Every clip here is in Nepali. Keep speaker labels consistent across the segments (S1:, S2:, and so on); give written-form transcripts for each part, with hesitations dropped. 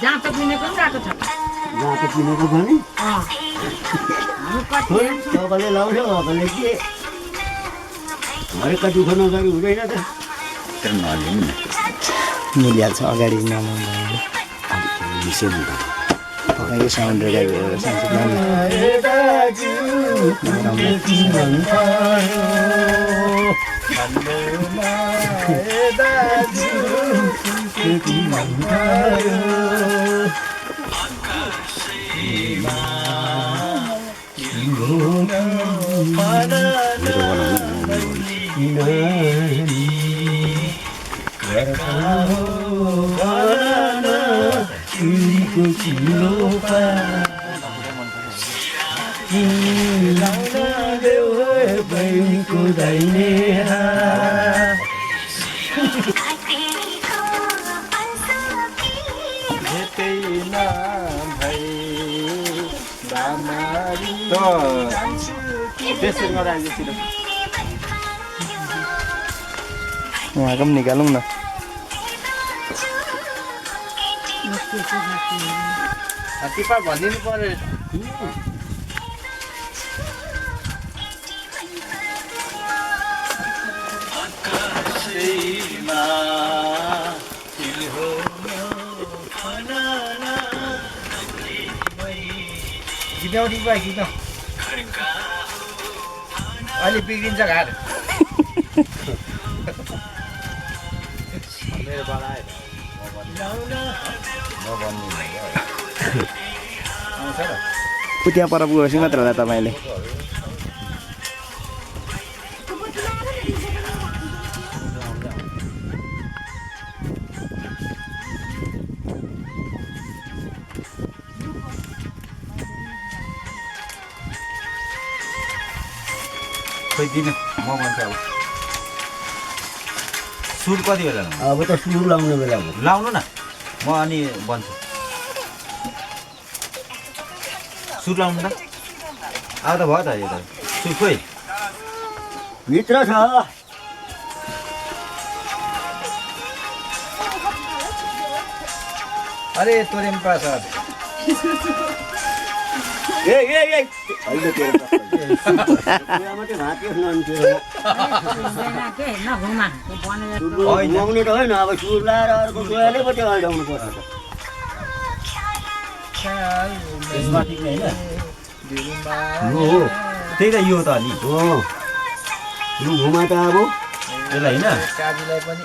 S1: जाँतो पिनेको पनि गएको छ
S2: जाँतो पिनेको पनि तपाईँले लाउँछ तपाईँले के हरेकका दुःख नगरी हुँदैन त
S3: मिलिहाल्छ अगाडि नलाउँदा तपाईँको साउन्ड रेकर्ड गरेर उहाँको पनि निकालौँ न
S4: टिपा भनिदिनु पर्यो अलि बिग्रिन्छ घाट मेरो बडा
S3: त्यहाँ पर पुगेपछि मात्र होला तपाईँले
S4: खोइदिनु म भन्छ अब सुर कति बेला
S2: अब त सुरु लाउने बेला हो
S4: लाउनु न म अनि भन्छु सुर लाउनु त अब त भयो त यो त सुर खोइ
S2: भित्र छ
S4: अरे तोरेम पास
S2: ए अहिले तेरो मात्रै भाँच्यो घुमाउने त होइन अब सुर लाएर अर्को सोयाले पो त्यो अल्झाउनु पर्छ त
S4: त्यही त यो त नि
S2: हो लु घुमा त अब
S4: यसलाई होइन काजीलाई पनि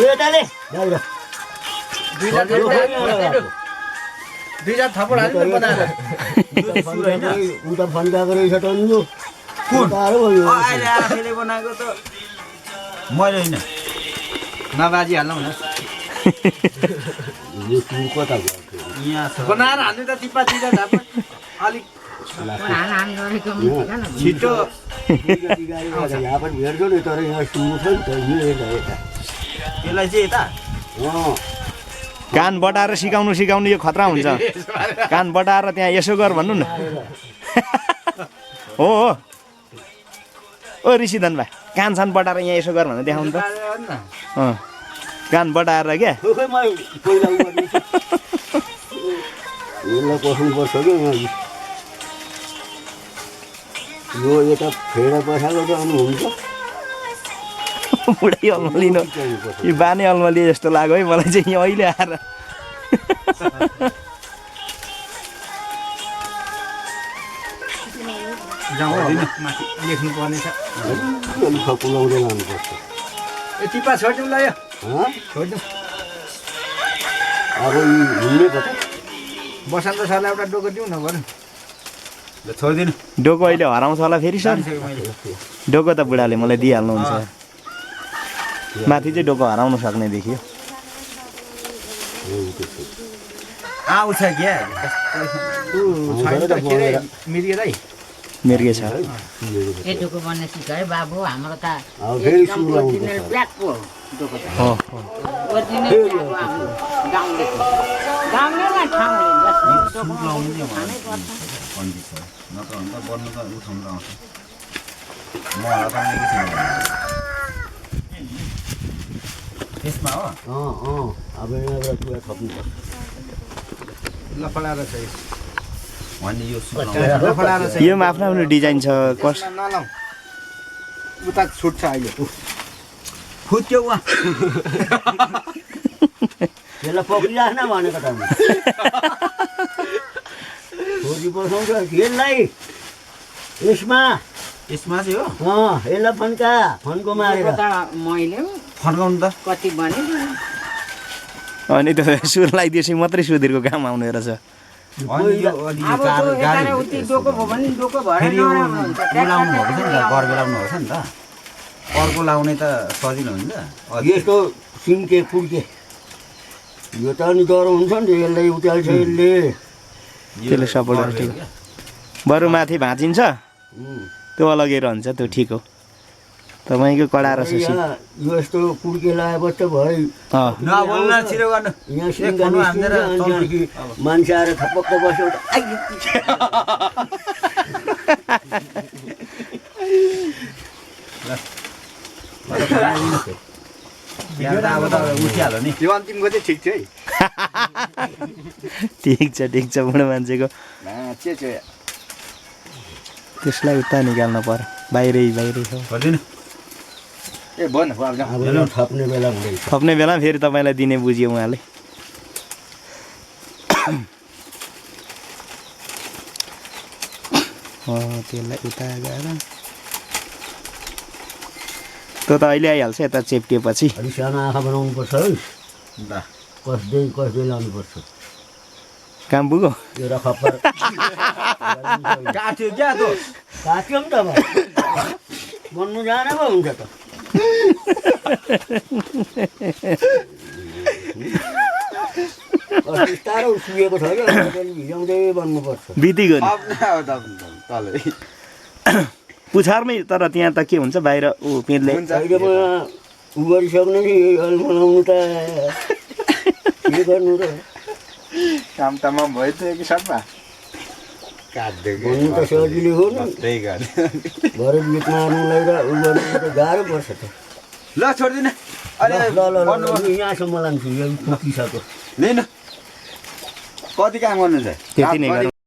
S2: यताले बाहिर
S4: दुईजना थप्पड हाल्नु बनाएर
S2: उता फन्काएको रहेछ त नि यो
S4: अहिले आफैले बनाएको त मैले होइन नबाजी हाल्नु न
S2: यो सुर कता
S4: यहाँ बनाएर हाल्नु त टिप्पा दिँदा ढाप अलिक छिटो
S2: यहाँ पनि भेट्छौ नि तर यहाँ सुरु छ नि त यता
S4: यसलाई चाहिँ यता
S3: कान बटाएर सिकाउनु यो खतरा हुन्छ कान बटाएर त्यहाँ यसो गर भन्नु न हो ओ ऋषिधन भाइ कान छान बटाएर यहाँ यसो गर भनेर देखाउनु त कान बटाएर क्या
S2: पस्नुपर्छ क्या यो यता फेर पठाएको त अनि हुन्छ
S3: बुढै अल्मलिनु यो बाने अल्मली जस्तो लाग्यो है मलाई चाहिँ यहाँ अहिले आएर
S4: लेख्नु पर्ने छ
S2: पुलाउँदै लानुपर्छ
S4: टिप्पा छोडिदिउँ ल यो छोडिदिउँ
S2: अब हिँड्ने त
S4: बसन्त सरलाई एउटा डोको दिउँ न बरु छोडिदिनु
S3: डोको अहिले हराउँछ होला फेरि सर डोको त बुढाले मलाई दिइहाल्नुहुन्छ माथि चाहिँ डोको हराउन सक्ने देखियो
S4: आउँछ क्या
S3: मिर्गे छ
S1: डोको बन्ने सिकायो बाबु हाम्रो त
S4: यसमा हो
S2: अब यहाँबाट कुरा थप्नुपर्छ
S4: लफडाएर चाहिँ भन्ने यो
S2: कच्चा
S4: लफडाएर चाहिँ
S3: यो आफ्नो आफ्नो डिजाइन छ कस
S4: नलाउ उता छुट्छ अहिले फुट्यो उहाँ
S2: यसलाई पक्रिराख्न भनेको त छोरी बसाउँछ यसलाई यसमा
S4: चाहिँ हो
S2: यसलाई फन्को मारेर
S1: मैले
S4: फर्काउनु त
S1: कति भने
S3: अनि त्यो सुर लगाइदिएपछि मात्रै सुधीरको काम आउने रहेछ
S4: अनि यो अलि
S1: अब
S4: गाह्रो
S1: यता उति डोको भयो भने डोको भएर
S4: फेरि यो
S1: नराम्रो हुन्छ।
S4: लाउनु भएको छ नि त गर्बे लाउनु भएको छ नि त अर्को लाउने त सजिलो हुन्छ
S2: यस्तो सिन्के फुर्के यो त अनि डह्रो हुन्छ नि त यसलाई उचाल्छ यसले
S3: त्यसले सपोर्ट गर्छ ठिक बरु माथि भाँचिन्छ त्यो अलगै रहन्छ त्यो ठिक हो तपाईँको कडा रहेछ
S2: यो यस्तो कुर्के लगाएपछि त भरे
S4: नबोल्न छिटो गर्नु
S2: यहाँ सिङ्गा निस्किन्छ अनि त्यहाँदेखि मान्छे आएर थपक्क बस्यो त
S4: यहाँ त अब त उठिहाल्यो नि
S5: यो अन्तिमको चाहिँ ठिक थियो है
S3: ठिक छ बुढो मान्छेको
S5: चाहिँ
S3: त्यसलाई उता निकाल्नु पर्यो बाहिरै छ
S4: गर्दिनँ
S5: ए भयो न अब
S2: अब यो थप्ने बेला हुँदैछ
S3: थप्ने बेला फेरि तपाईँलाई दिने बुझ्यो उहाँले त्यसलाई उता गएर त्यो त अहिले आइहाल्छ यता चेप्टिएपछि
S2: अलिक सानो आँखा बनाउनु पर्छ है
S4: ल
S2: कसदै लानुपर्छ
S3: काम पुग्यो
S2: एउटा खप्पर
S4: काट्यो क्या त
S2: काट्यो नि त अब बन्नु जाने पो हुन्छ त टाढो सुकेको छ क्या भिजाउँदै बन्नुपर्छ
S3: बितिगयो नि
S5: तलै
S3: पुछारमै तर त्यहाँ त के हुन्छ बाहिर ऊ पिँधले
S2: अहिलेमा उ गरिसक्ने कि बनाउनु त के गर्नु र
S5: काम तमाम भयो त एक साथमा काट्दै
S2: भन्नु त सजिलो हो नि
S5: त्यही गरे
S2: भरे बिच मार्नुलाई र उ गर्नु त गाह्रो पर्छ त
S4: ल छोड्दिनँ
S2: ल ल ल यहाँसम्म लान्छु यो पुगिसक्यो
S4: लिनु कति काम गर्नु छ
S3: त्यति नै गरौँ